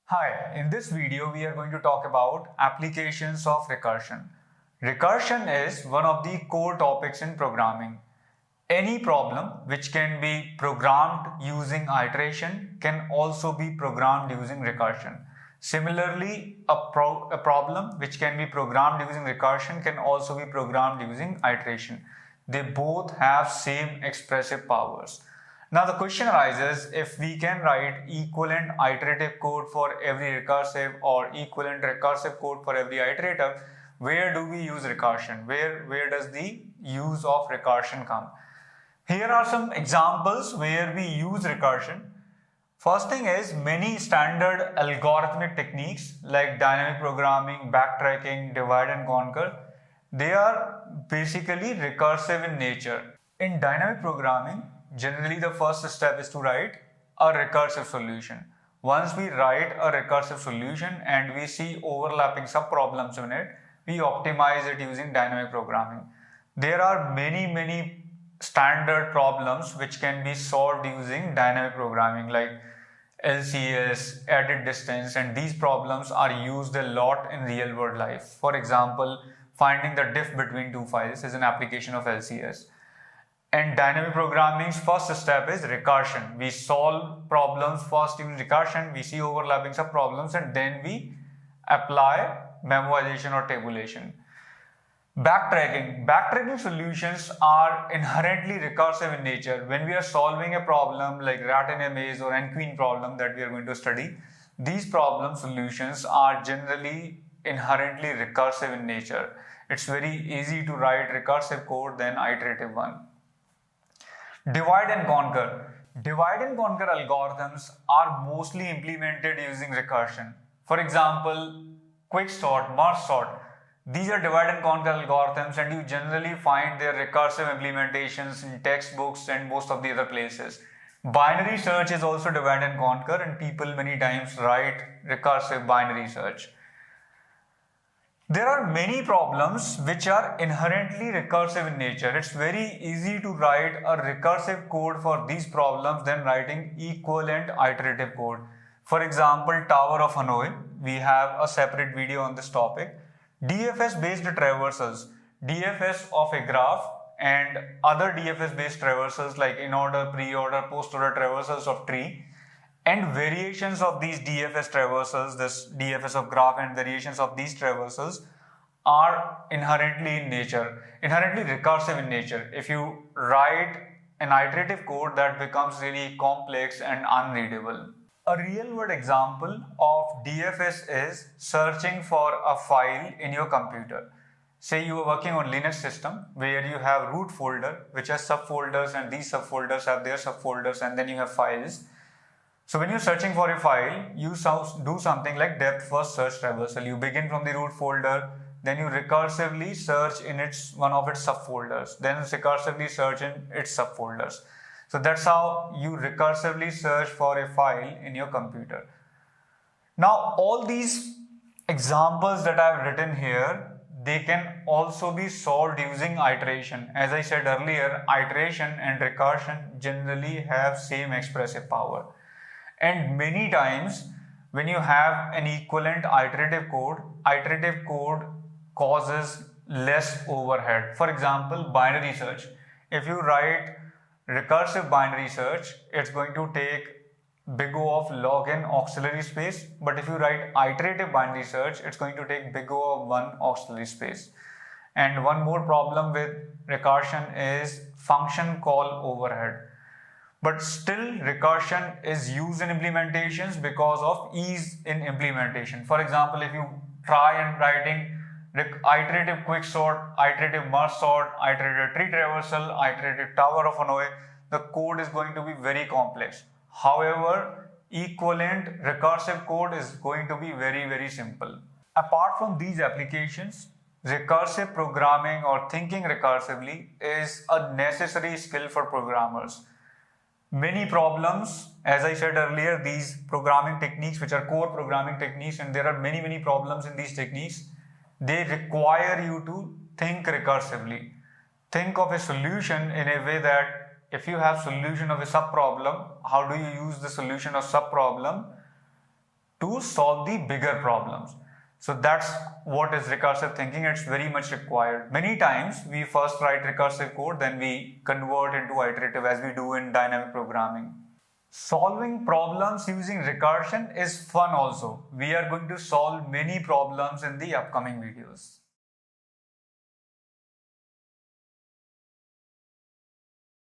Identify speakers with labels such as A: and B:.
A: Hi, in this video we are going to talk about applications of recursion. Recursion is one of the core topics in programming. Any problem which can be programmed using iteration can also be programmed using recursion. Similarly, a problem which can be programmed using recursion can also be programmed using iteration. They both have same expressive powers. Now the question arises, if we can write equivalent iterative code for every recursive or equivalent recursive code for every iterative, where do we use recursion? Where does the use of recursion come? Here are some examples where we use recursion. First thing is, many standard algorithmic techniques like dynamic programming, backtracking, divide and conquer, they are basically recursive in nature. In dynamic programming, generally the first step is to write a recursive solution. Once we write a recursive solution and we see overlapping subproblems in it, we optimize it using dynamic programming. There are many standard problems which can be solved using dynamic programming like LCS, added distance, and these problems are used a lot in real world life. For example, finding the diff between two files is an application of LCS. And dynamic programming's first step is recursion. We solve problems first using recursion, we see overlapping subproblems, and then we apply memoization or tabulation. Backtracking solutions are inherently recursive in nature. When we are solving a problem like rat in a maze or n-queen problem that we are going to study, these problem solutions are generally inherently recursive in nature. It's very easy to write recursive code than iterative one. Divide and conquer. Divide and conquer algorithms are mostly implemented using recursion. For example, quicksort, merge sort. These are divide and conquer algorithms, and you generally find their recursive implementations in textbooks and most of the other places. Binary search is also divide and conquer, and people many times write recursive binary search. There are many problems which are inherently recursive in nature. It's very easy to write a recursive code for these problems than writing equivalent iterative code. For example, Tower of Hanoi, we have a separate video on this topic. DFS based traversals, DFS of a graph and other DFS based traversals like in-order, pre-order, post-order traversals of tree, and variations of these DFS traversals, this DFS of graph and variations of these traversals are inherently in nature, inherently recursive in nature. If you write an iterative code, that becomes really complex and unreadable. A real-world example of DFS is searching for a file in your computer. Say you are working on Linux system where you have root folder which has subfolders, and these subfolders have their subfolders, and then you have files. So when you're searching for a file, you do something like depth first search traversal. You begin from the root folder, then you recursively search in one of its subfolders, then recursively search in its subfolders. So that's how you recursively search for a file in your computer. Now all these examples that I've written here, they can also be solved using iteration. As I said earlier, iteration and recursion generally have same expressive power. And many times when you have an equivalent iterative code causes less overhead. For example, binary search. If you write recursive binary search, it's going to take big O of log n auxiliary space, but if you write iterative binary search, it's going to take big O of 1 auxiliary space. And one more problem with recursion is function call overhead. But still, recursion is used in implementations because of ease in implementation. For example, if you try and writing iterative quicksort, iterative merge sort, iterative tree traversal, iterative Tower of Hanoi, the code is going to be very complex. However, equivalent recursive code is going to be very simple. Apart from these applications, recursive programming or thinking recursively is a necessary skill for programmers. Many problems, as I said earlier, these programming techniques which are core programming techniques, and there are many problems in these techniques, they require you to think recursively. Think of a solution in a way that if you have solution of a subproblem, how do you use the solution of subproblem to solve the bigger problems. So that's what is recursive thinking. It's very much required. Many times we first write recursive code, then we convert into iterative as we do in dynamic programming. Solving problems using recursion is fun also. We are going to solve many problems in the upcoming videos.